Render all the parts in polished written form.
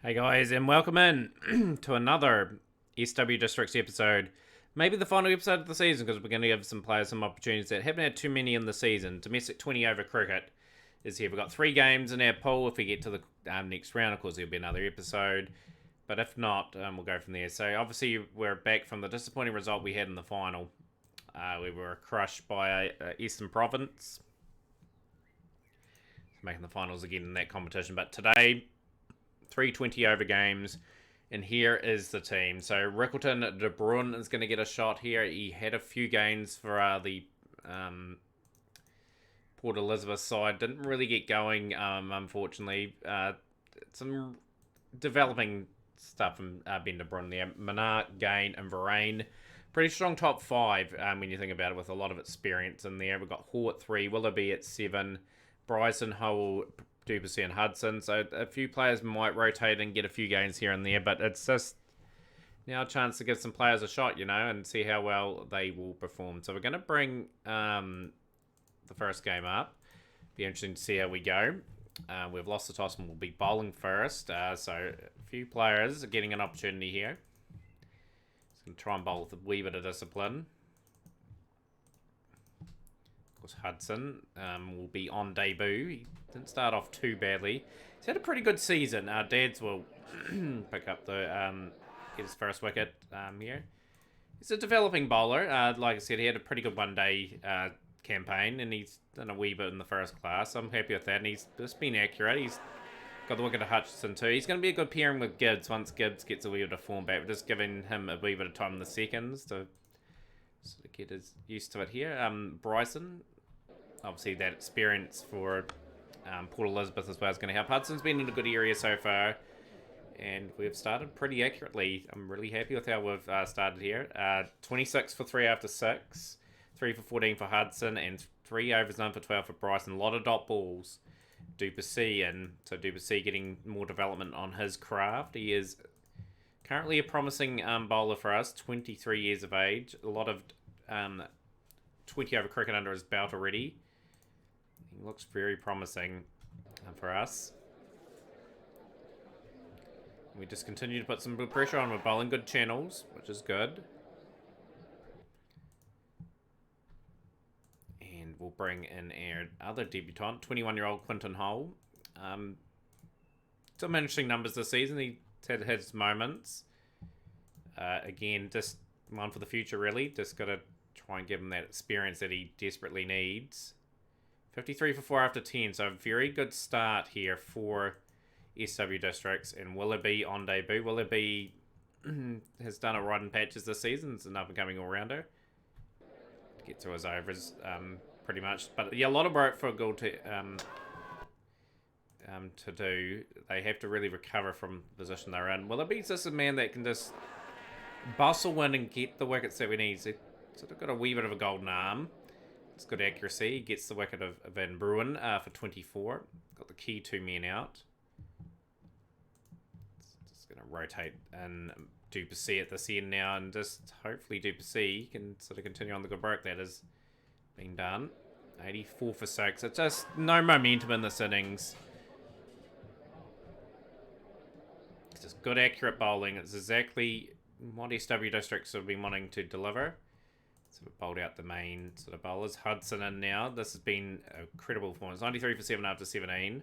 Hey guys, and welcome in to another SW Districts episode. Maybe the final episode of the season because we're going to give some players some opportunities that haven't had too many in the season. Domestic 20 over cricket is here. We've got 3 games in our pool. If we get to the next round, of course, there'll be another episode. But if not, we'll go from there. So obviously, we're back from the disappointing result we had in the final. We were crushed by Eastern Province, making the finals again in that competition. But today, 320 over games, and here is the team. So Rickelton De Bruin is going to get a shot here. He had a few games for the Port Elizabeth side. Didn't really get going, unfortunately. Some developing stuff from Ben De Bruin there. Manar, Gain, and Varane. Pretty strong top 5 when you think about it, with a lot of experience in there. We've got Hall at 3, Willoughby at 7, Bryson, Hull, Duplessis and Hudson. So a few players might rotate and get a few games here and there, but it's just now a chance to give some players a shot, and see how well they will perform. So we're going to bring the first game up. Be interesting to see how we go. We've lost the toss and we'll be bowling first. So a few players are getting an opportunity here. Just going to try and bowl with a wee bit of discipline. Of course, Hudson will be on debut. He didn't start off too badly. He's had a pretty good season. Dads will pick up the get his first wicket here. He's a developing bowler. Like I said, he had a pretty good one-day campaign, and he's done a wee bit in the first class. I'm happy with that, and he's just been accurate. He's got the wicket to Hutchinson too. He's going to be a good pairing with Gibbs once Gibbs gets a wee bit of form back. We're just giving him a wee bit of time in the seconds to sort of get used to it here. Bryson, obviously that experience for Port Elizabeth as well is going to help. Hudson's been in a good area so far, and we've started pretty accurately. I'm really happy with how we've started here. 26 for 3 after 6, 3 for 14 for Hudson, and 3 overs, none for 12 for Bryson. A lot of dot balls. Duplessis, and so Duplessis getting more development on his craft. He is currently a promising bowler for us, 23 years of age. A lot of 20 over cricket under his belt already. He looks very promising for us. We just continue to put some good pressure on. We're bowling good channels, which is good. And we'll bring in our other debutant, 21-year-old Quinton Hull. Some interesting numbers this season. He's had his moments. Again, just one for the future, really. Just got to try and give him that experience that he desperately needs. 53 for 4 after 10, so a very good start here for SW Districts. And Willoughby on debut. Willoughby has done it right in patches this season. It's an up-and-coming all-rounder. Get through his overs, pretty much. But yeah, a lot of work for Gould to do. They have to really recover from the position they're in. Willoughby's just a man that can just bustle in and get the wickets that we need. He's sort of got a wee bit of a golden arm. It's good accuracy. He gets the wicket of Van Bruin for 24. Got the key 2 men out. Just going to rotate and Duplessis at this end now, and just hopefully Duplessis can sort of continue on the good work that has been done. 84 for 6. It's just no momentum in this innings. It's just good accurate bowling. It's exactly what SW Districts have been wanting to deliver. Sort of bowled out the main sort of bowlers. Hudson in now. This has been a credible performance. 93 for 7 after 17.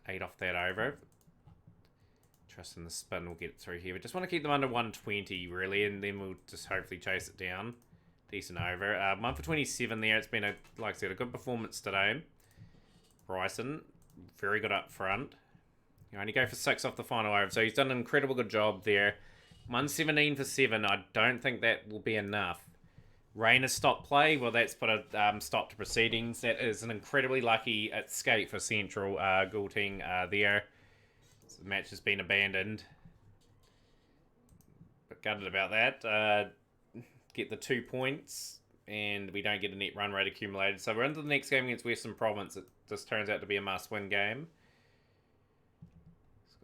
8 off that over. Trusting the spin will get through here. We just want to keep them under 120, really, and then we'll just hopefully chase it down. Decent over. 1 for 27 there. It's been, like I said, a good performance today. Bryson, very good up front. You only go for 6 off the final over, so he's done an incredible good job there. 117 for 7. I don't think that will be enough. Rain has stopped play. Well, that's put a stop to proceedings. That is an incredibly lucky escape for Central Gulting there. So the match has been abandoned. But gutted about that. Get the 2 points, and we don't get a net run rate accumulated. So we're into the next game against Western Province. It just turns out to be a must-win game.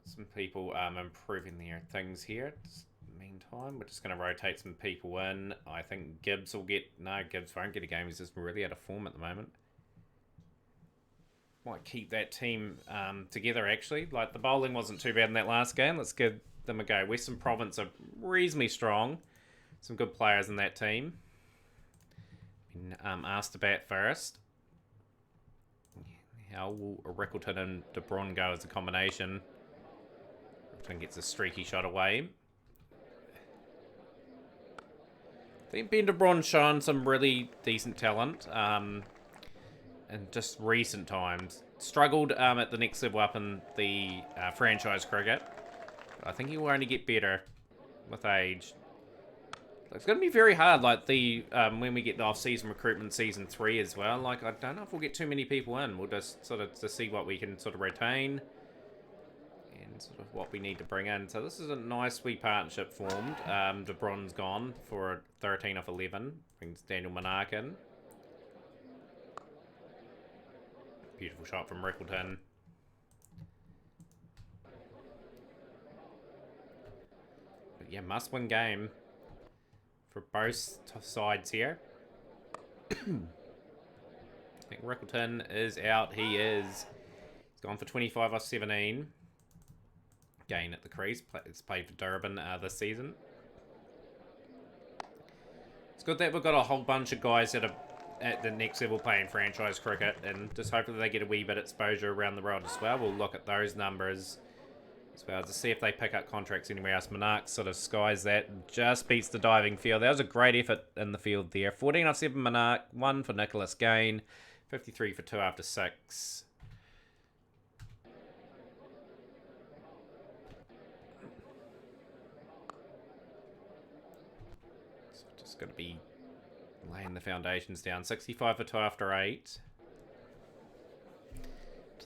Some people improving their things here. Meantime, we're just going to rotate some people in. I think Gibbs will get... No, Gibbs won't get a game. He's just really out of form at the moment. might keep that team together, actually. Like, the bowling wasn't too bad in that last game. Let's give them a go. Western Province are reasonably strong. Some good players in that team. Been asked to bat first. How will Rickelton and De Bron go as a combination? Rickelton gets a streaky shot away. I think Ben De Bron's shown some really decent talent in just recent times. Struggled at the next level up in the franchise cricket. I think he will only get better with age. It's going to be very hard, like the when we get the off-season recruitment season 3 as well. Like, I don't know if we'll get too many people in. We'll just sort of to see what we can sort of retain and sort of what we need to bring in. So this is a nice wee partnership formed. De Bron's gone for 13 off 11. Brings Daniel Monarch in. Beautiful shot from Rickelton. But yeah, must-win game for both sides here. I think Rickelton is out. He is. He's gone for 25 off 17. Gain at the crease. It's played for Durban this season. It's good that we've got a whole bunch of guys that are at the next level playing franchise cricket, and just hopefully they get a wee bit of exposure around the world as well. We'll look at those numbers as well to see if they pick up contracts anywhere else. Monarch sort of skies that and just beats the diving field. That was a great effort in the field there. 14 off 7 Monarch, 1 for Nicholas Gain, 53 for 2 after 6. So just going to be laying the foundations down. 65 for 2 after 8.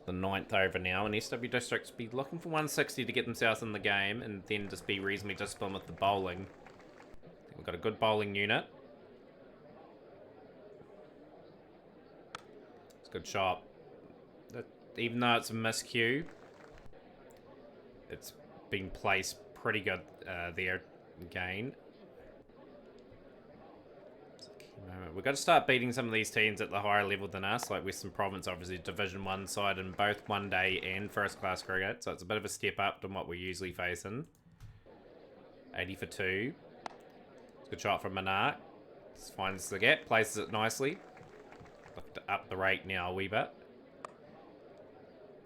The 9th over now, and SW Districts be looking for 160 to get themselves in the game and then just be reasonably disciplined with the bowling. We've got a good bowling unit. It's a good shot. Even though it's a miscue, it's been placed pretty good there again. We've got to start beating some of these teams at the higher level than us, like Western Province, obviously Division 1 side in both one day and first class cricket, so it's a bit of a step up than what we're usually facing. 80 for 2. It's a good shot from Monarch. Just finds the gap, places it nicely. Look to up the rate now a wee bit.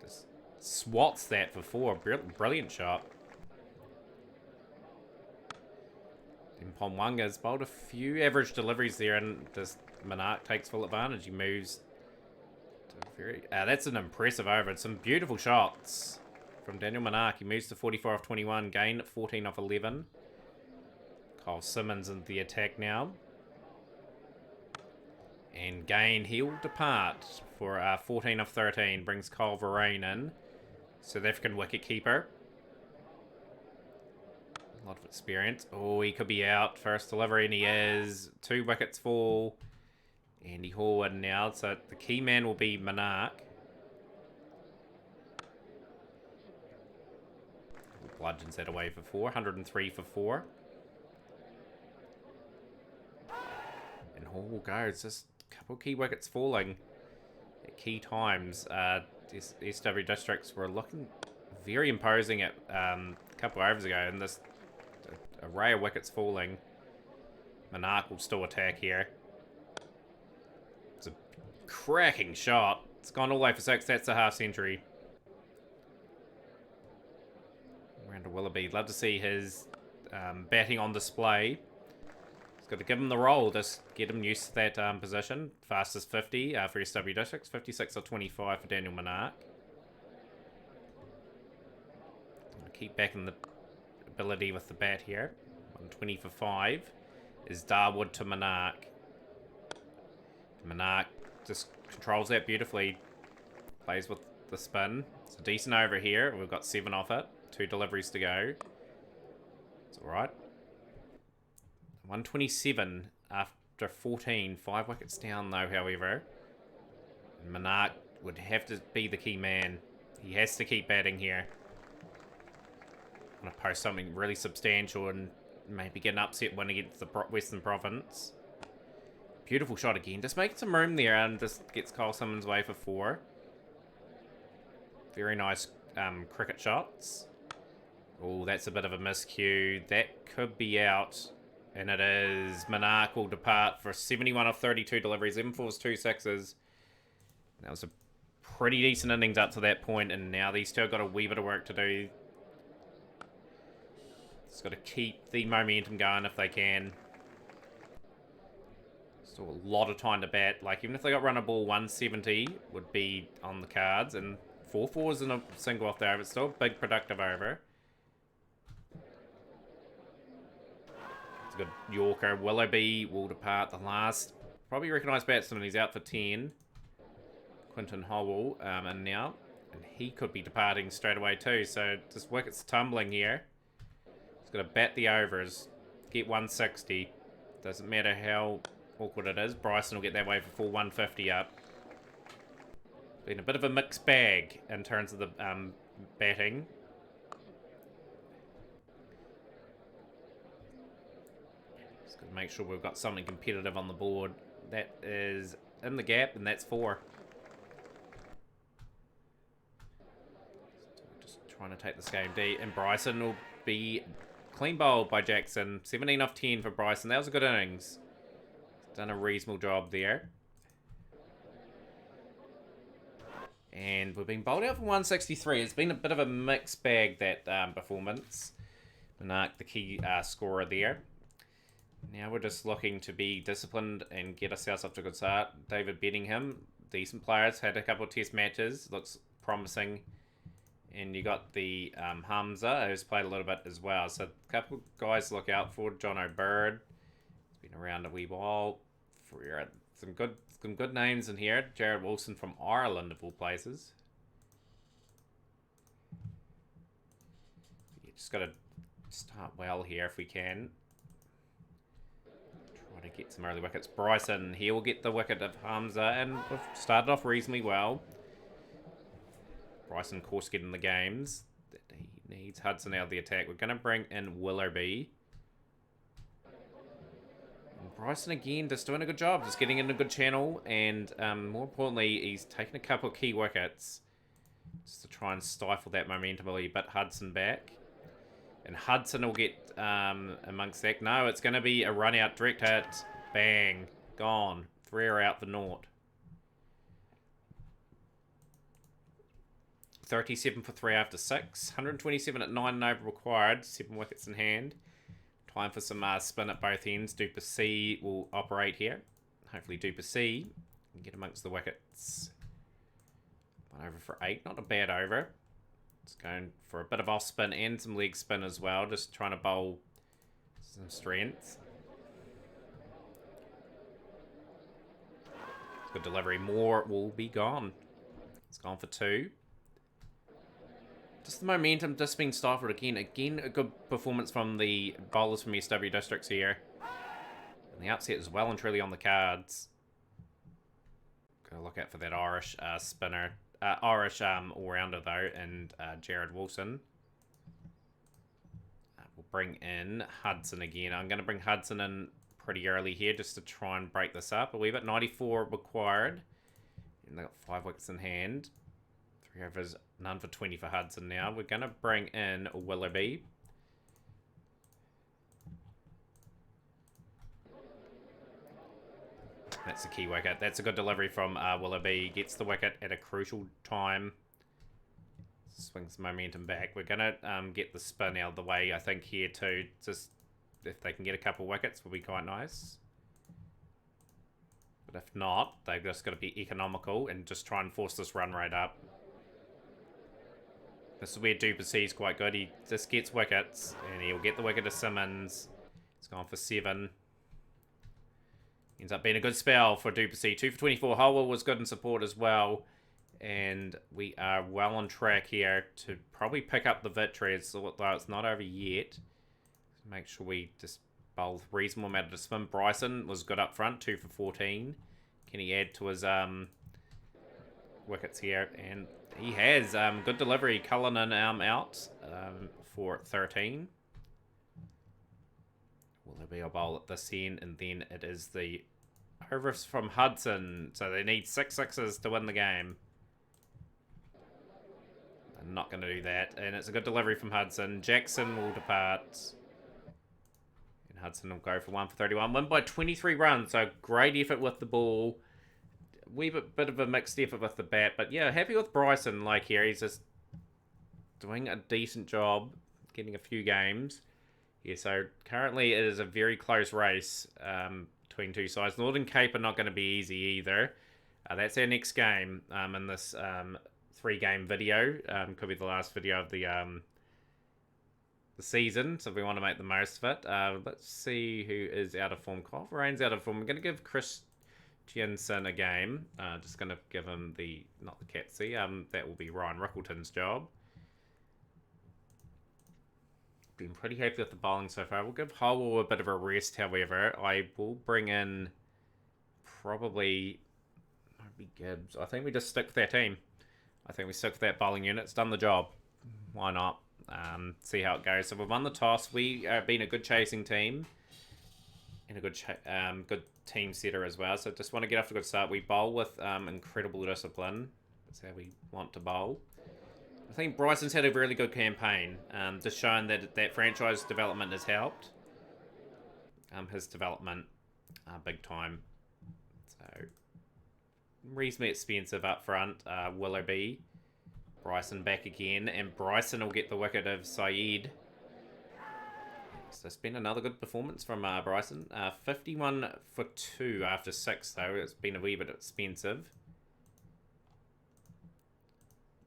Just swats that for 4. Brilliant shot. Pomwanga's bowled a few average deliveries there, and this Monarch takes full advantage. He moves to very... that's an impressive over. Some beautiful shots from Daniel Monarch. He moves to 44 off 21. Gain at 14 off 11. Kyle Simmons in the attack now. And Gain, he'll depart for 14 off 13. Brings Kyle Varane in. South African wicketkeeper. A lot of experience. Oh, he could be out. First delivery, and he is. 2 wickets fall. Andy Hall in now. So the key man will be Monarch. Bludgeons that away for 4. 103 for 4. And Hall will go. It's just a couple of key wickets falling at key times. SW Districts were looking very imposing at a couple of overs ago, and this array of wickets falling. Monarch will still attack here. It's a cracking shot. It's gone all the way for 6. That's a half century. Randall Willoughby. Love to see his batting on display. He's got to give him the roll. Just get him used to that position. Fastest 50 for SW Districts. 56 or 25 for Daniel Monarch. Keep back in the ability with the bat here. 120 for 5 is Darwood to Monarch. Monarch just controls that beautifully. Plays with the spin. It's a decent over here. We've got 7 off it. 2 deliveries to go. It's alright. 127 after 14. 5 wickets down though, however. And Monarch would have to be the key man. He has to keep batting here. I'm going to post something really substantial and maybe get an upset win against the Western Province. Beautiful shot again. Just making some room there, and just gets Kyle Simmons away for 4. Very nice cricket shots. Oh, that's a bit of a miscue. That could be out. And it is. Monarch will depart for 71 of 32 deliveries. 7-4s, 2-6s. That was a pretty decent innings up to that point, and now these two have got a wee bit of work to do. Just got to keep the momentum going if they can. Still a lot of time to bat. Like, even if they got run a ball 170 would be on the cards, and 4-4s in a single off the over. It's still a big productive over. It's a good Yorker. Willoughby will depart the last. Probably recognised batsman. He's out for 10. Quinton Howell, and now. And he could be departing straight away too. So this wicket's tumbling here. He's got to bat the overs. Get 160. Doesn't matter how awkward it is. Bryson will get that way for full 150 up. Been a bit of a mixed bag in terms of the batting. Just got to make sure we've got something competitive on the board. That is in the gap, and that's 4. Just trying to take this game deep, and Bryson will be clean bowled by Jackson. 17 off 10 for Bryson. That was a good innings. Done a reasonable job there. And we've been bowled out for 163. It's been a bit of a mixed bag, that performance. Monarch, the key scorer there. Now we're just looking to be disciplined and get ourselves off to a good start. David Bedingham, decent players, had a couple of test matches. Looks promising. And you got the Hamza, who's played a little bit as well. So a couple of guys to look out for. John O'Bird, he's been around a wee while. For some good names in here. Jared Wilson from Ireland, of all places. You just got to start well here if we can. Try to get some early wickets. Bryson, he will get the wicket of Hamza, and we've started off reasonably well. Bryson, of course, getting the games. He needs Hudson out of the attack. We're going to bring in Willoughby. And Bryson, again, just doing a good job. Just getting in a good channel. And more importantly, he's taken a couple of key wickets. Just to try and stifle that momentum a little bit. Hudson back. And Hudson will get amongst that. No, it's going to be a run out. Direct hit. Bang. Gone. 3 are out for naught. 37 for 3 after 6. 127 at 9 and over required. 7 wickets in hand. Time for some spin at both ends. Duplessis will operate here. Hopefully Duplessis can get amongst the wickets. 1 over for 8. Not a bad over. It's going for a bit of off spin and some leg spin as well. Just trying to bowl some strength. Good delivery. More will be gone. It's gone for 2. Just the momentum just being stifled again. Again, a good performance from the bowlers from SW Districts here. And the upset is well and truly on the cards. Gotta look out for that Irish spinner. Irish all-rounder though, and Jared Wilson. We'll bring in Hudson again. I'm going to bring Hudson in pretty early here just to try and break this up a wee bit. 94 required. And they've got 5 wickets in hand. 3 overs, none for 20 for Hudson now. We're going to bring in Willoughby. That's the key wicket. That's a good delivery from Willoughby. Gets the wicket at a crucial time. Swings the momentum back. We're going to get the spin out of the way, I think, here too. Just if they can get a couple wickets, will be quite nice. But if not, they've just got to be economical and just try and force this run rate up. This is where Duplessis is quite good. He just gets wickets, and he'll get the wicket to Simmons. It's gone for 7. Ends up being a good spell for Duplessis. 2 for 24. Howell was good in support as well. And we are well on track here to probably pick up the victory, though it's not over yet. Make sure we just bowl reasonable amount of spin. Bryson was good up front. 2 for 14. Can he add to his wickets here? And he has. Good delivery. Cullinan out for 13. Will there be a bowl at this end? And then it is the overs from Hudson. So they need 6 sixes to win the game. I'm not going to do that. And it's a good delivery from Hudson. Jackson will depart. And Hudson will go for 1 for 31. Win by 23 runs. So great effort with the ball. Wee bit of a mixed effort with the bat. But yeah, happy with Bryson. Like here, he's just doing a decent job. Getting a few games. Yeah, so currently it is a very close race between two sides. Northern Cape are not going to be easy either. That's our next game in this 3-game video. Could be the last video of the season, so we want to make the most of it. Let's see who is out of form. Rain's out of form. I'm going to give Chris Jensen a game. Just going to give him the, not the Catsy, that will be Ryan Rickelton's job. Been pretty happy with the bowling so far. We'll give Howell a bit of a rest, however. I will bring in probably Gibbs. I think we just stick with our team. I think we stick with that bowling unit. It's done the job. Why not? See how it goes. So we've won the toss. We have been a good chasing team and a good team setter as well. So just want to get off to a good start. We bowl with incredible discipline. That's how we want to bowl. I think Bryson's had a really good campaign. Just showing that franchise development has helped. His development, big time. So reasonably expensive up front. Willoughby. Bryson back again. And Bryson will get the wicket of Saeed. So it's been another good performance from Bryson. 51 for 2 after 6 though. It's been a wee bit expensive.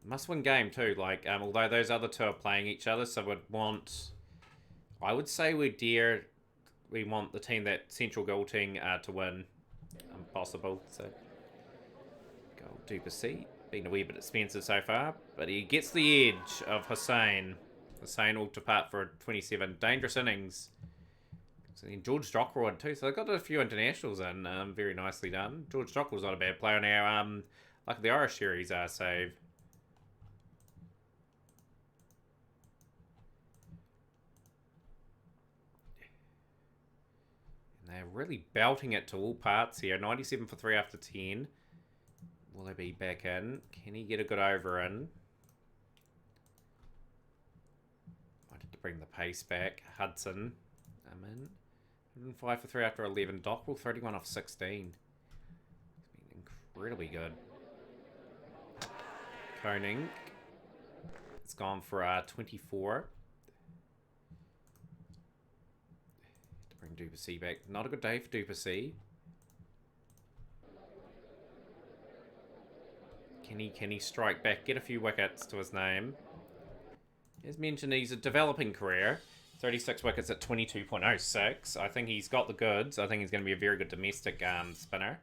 Must-win game too. Like, although those other two are playing each other, so I would say we want the team that Central Galting to win, possible. So, Gold Duplessis been a wee bit expensive so far, but he gets the edge of Hussain. Hussain will depart for 27 dangerous innings. So then George Dockrell too. So they've got a few internationals in. Very nicely done. George Dockrell's not a bad player on our like the Irish series save. They're really belting it to all parts here. 97 for 3 after 10. Will they be back in? Can he get a good over in? I need to bring the pace back. Hudson. I'm in. 105 for 3 after 11. Dockwell 31 off 16. He's been incredibly good. Koning. It's gone for 24. Duplessis back. Not a good day for Duplessis. Can he strike back? Get a few wickets to his name. As mentioned, he's a developing career. 36 wickets at 22.06. I think he's got the goods. I think he's going to be a very good domestic spinner.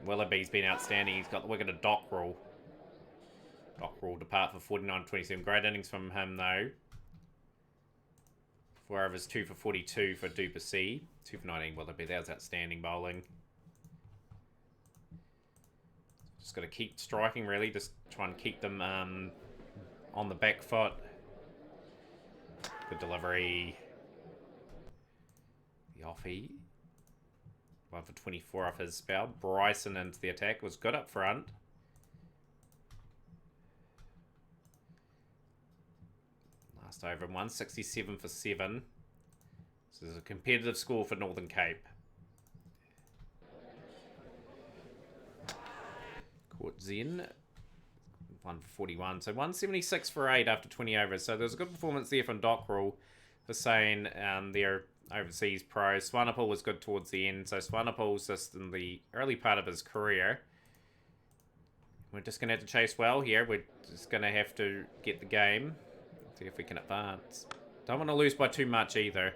Willoughby's been outstanding. He's got the wicket of Dockrell. Dockrell depart for 49-27. Great innings from him though. 4 overs, 2 for 42 for Duplessis. 2 for 19 Willoughby. That was outstanding bowling. Just got to keep striking, really. Just try and keep them on the back foot. Good delivery. The offie. 1 for 24 off his spell. Bryson into the attack. Was good up front. Last over, 167 for 7. So this is a competitive score for Northern Cape. Caught Zen. 1 for 41. So 176 for 8 after 20 overs. So there's a good performance there from Dockrell. Hussain, their overseas pro. Swanepoel was good towards the end. So Swanepoel's just in the early part of his career. We're just going to have to chase well here. We're just going to have to get the game. See if we can advance. Don't want to lose by too much either.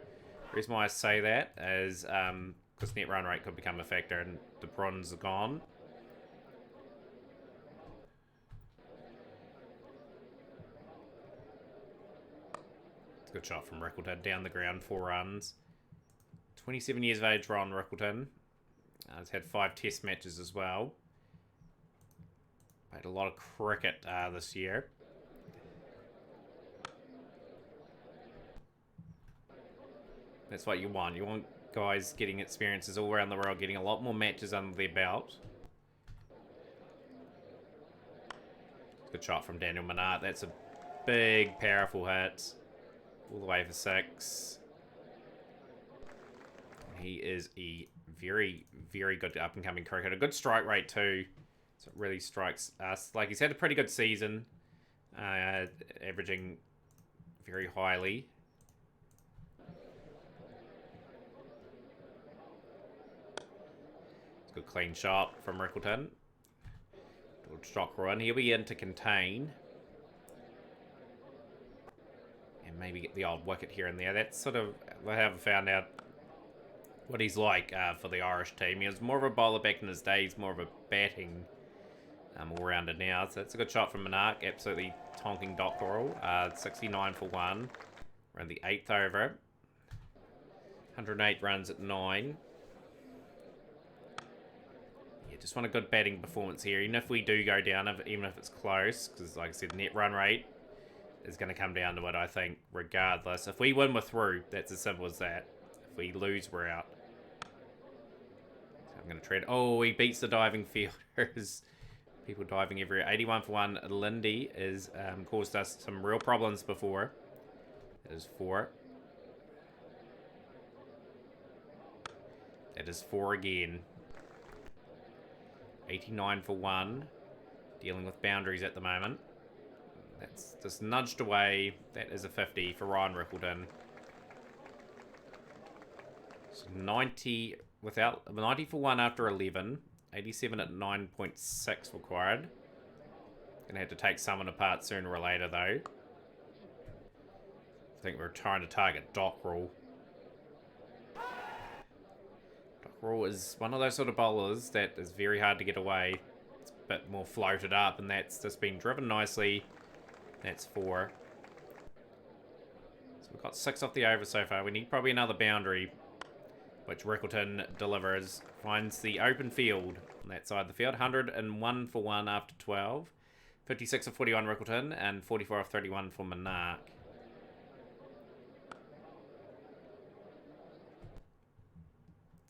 The reason why I say that is because net run rate could become a factor and the bronze are gone. It's a good shot from Rickelton. Down the ground, 4 runs. 27 years of age, Ron Rickelton. He's had 5 test matches as well. Played a lot of cricket this year. That's what you want. You want guys getting experiences all around the world, getting a lot more matches under their belt. Good shot from Daniel Menard. That's a big, powerful hit. All the way for 6. He is a very, very good up-and-coming cricketer. Good strike rate too. So it really strikes us. Like, he's had a pretty good season. Averaging very highly. It's a good clean shot from Rickelton. George Dockrell in. He'll be in to contain. And maybe get the old wicket here and there. That's sort of, I haven't found out what he's like for the Irish team. He was more of a bowler back in his day. He's more of a batting all-rounder now. So that's a good shot from Monarch. Absolutely tonking Dockrell. 69 for 1. We're in the 8th over. 108 runs at 9. Yeah, just want a good batting performance here. Even if we do go down, even if it's close, because like I said, net run rate is going to come down to it, I think, regardless. If we win, we're through. That's as simple as that. If we lose, we're out. So I'm going to tread. Oh, he beats the diving fielders. People diving everywhere. 81 for 1. Lindy has caused us some real problems before. That is 4. That is 4 again. 89 for 1. Dealing with boundaries at the moment. That's just nudged away. That is a 50 for Ryan Rickelton. So 90 for 1 after 11. 87 at 9.6 required. Gonna have to take someone apart sooner or later though. I think we're trying to target Dockrell. Dockrell is one of those sort of bowlers that is very hard to get away. It's a bit more floated up, and that's just been driven nicely. That's 4. So we've got 6 off the over so far. We need probably another boundary, which Rickelton delivers. Finds the open field on that side of the field. 101 for 1 after 12. 56 of 41 Rickelton, and 44 of 31 for Monarch.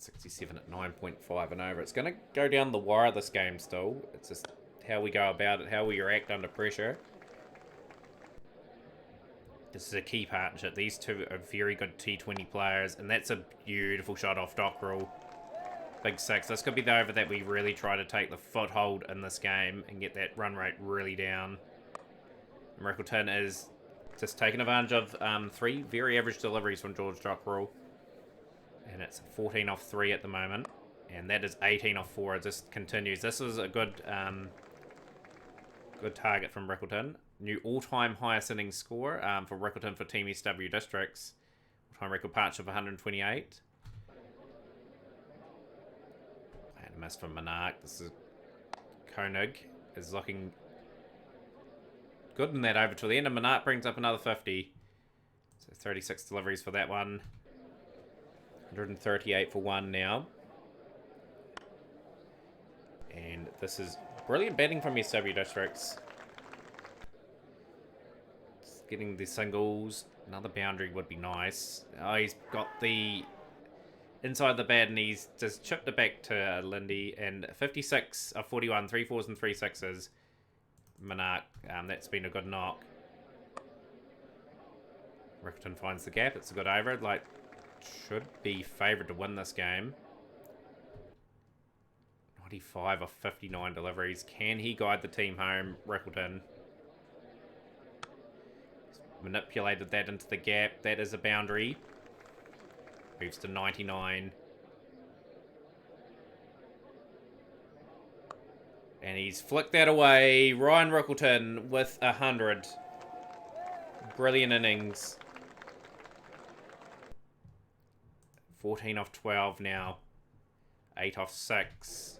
.67 at 9.5 and over. It's going to go down the wire this game still. It's just how we go about it, how we react under pressure. This is a key partnership. These two are very good T20 players, and that's a beautiful shot off Dockrell. Big 6. This could be the over that we really try to take the foothold in this game and get that run rate really down. And Rickelton is just taking advantage of 3 very average deliveries from George Dockrell. And it's 14 off 3 at the moment. And that is 18 off 4. It just continues. This is a good good target from Rickelton. New all-time highest innings score for Rickelton for Team SW Districts. All-time record partnership of 128. And a miss from Monarch. This is Koenig is looking good in that over to the end. And Monarch brings up another 50. So 36 deliveries for that one. 138 for 1 now. And this is brilliant batting from SW Districts. Just getting the singles. Another boundary would be nice. Oh, he's got the inside the bat and he's just chipped it back to Lindy. And 56 of 41, 3 4s and 3 6s. Monarch, that's been a good knock. Rickelton finds the gap. It's a good over. Like, should be favoured to win this game. 95 of 59 deliveries. Can he guide the team home? Rickelton manipulated that into the gap. That is a boundary. Moves to 99. And he's flicked that away. Ryan Rickelton with 100. Brilliant innings. 14 off 12 now. 8 off 6.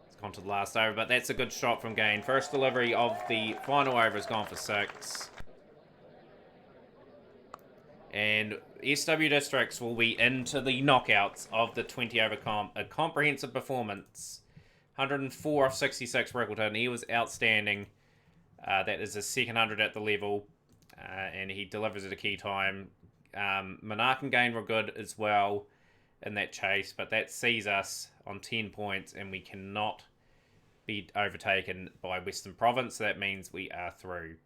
It's gone to the last over, but that's a good shot from Gain. First delivery of the final over has gone for 6. And SW Districts will be into the knockouts of the 20 over comp. A comprehensive performance. 104 off 66 Rickelton. He was outstanding. That is his second 100 at the level. And he delivers at a key time. Monarch and Gain were good as well in that chase, but that sees us on 10 points, and we cannot be overtaken by Western Province. So that means we are through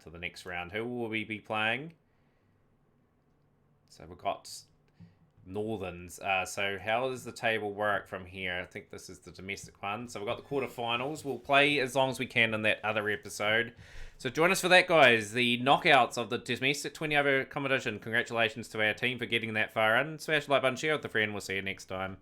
to the next round. Who will we be playing? So we've got Northerns. So how does the table work from here? I think this is the domestic one. So we've got the quarterfinals. We'll play as long as we can in that other episode. So join us for that, guys. The knockouts of the domestic 20-over competition. Congratulations to our team for getting that far in. Smash the like button, share with a friend. We'll see you next time.